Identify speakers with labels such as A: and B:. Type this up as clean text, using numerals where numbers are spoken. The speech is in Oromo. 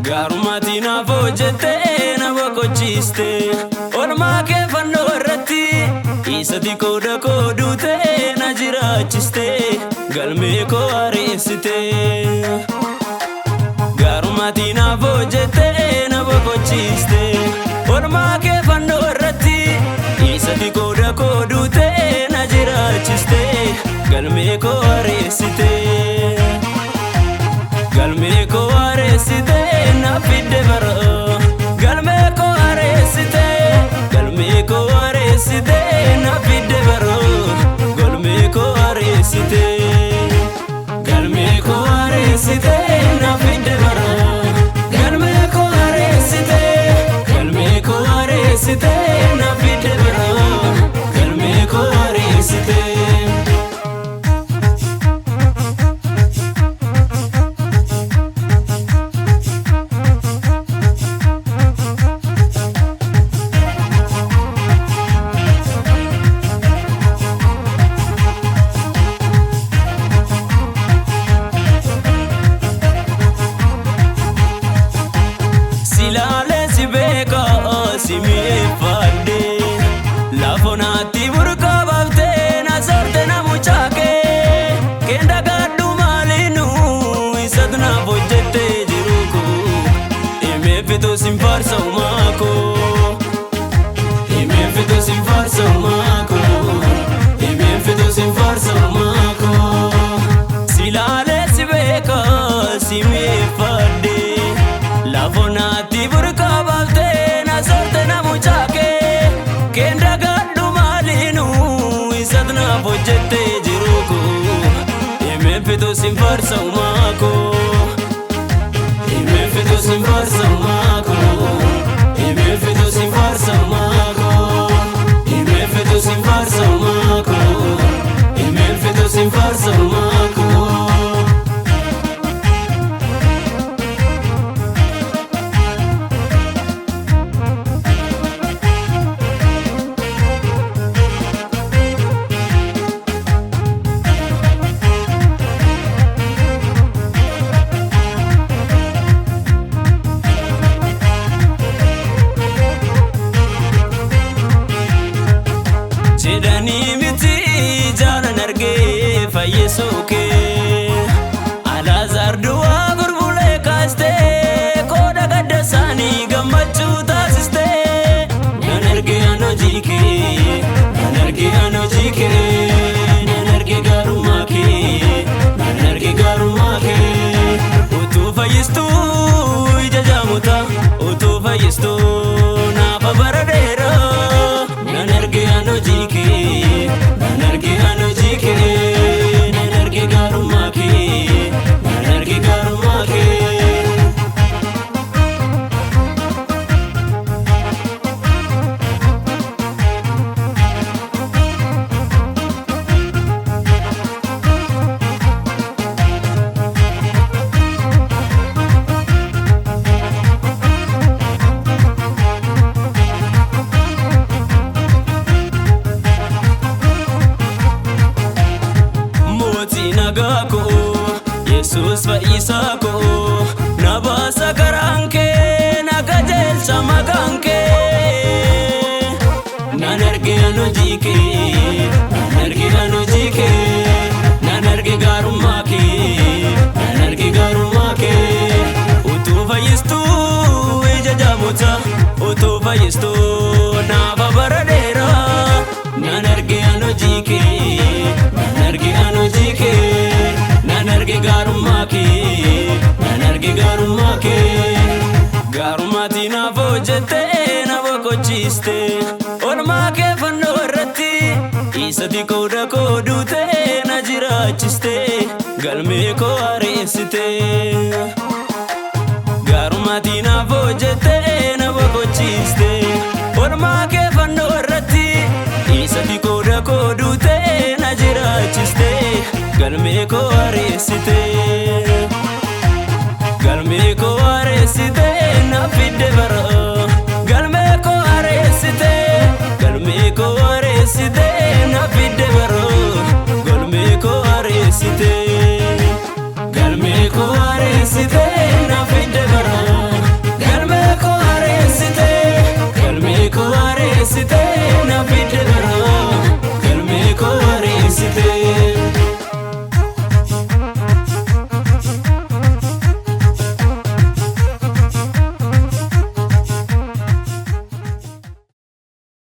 A: Garumatina vojete na bokochiste olma ke fanno irratti isati koda kodute na jirachiste galme ko aresite Garumatina vojete na bokochiste olma ke fanno irratti isati koda kodute na jirachiste galme ko aresite galme ko aresite na fide baro galme ko aresite na fide baro galme ko aresite na fide baro galme ko aresite na fide baro galme ko aresite Lafonati burka bafte na sorte na muchake kenda gaddu malinu isadna vojete jiruko ime fito simfarsa umako silale sibeka simifade lafonati burka bafte na sorte na muchake kenda gaddu malinu isadna vojete jiruko ime fito simfarsa umako jedani miti jana narge fayyesuke alazar duwa gurbule kaste koda gaddasani gammachu taasiste nanarge anojike nanarge garumake utu fayyistu ijajamuta utu fayyistu nafa baradera nanarge anojike garumake nagako Jesus faisako nabasa karanke nagajelcha maganke nanarge anojike nanarge garumake utu fayyistu ijajamuta utu fayyistu nafa baradera nanarge anojike garumake garumatina vojete na bokochiste olma ke fanno irratti isati koda kodute na jira baachiste galmee koo areessite gaarumaatiin afoo jettee na boqochiiste olmaa kee fannoo irratti isatti qooda koo duutee na jiraachiste galmee koo areessite galmee koo areessite na fidde bara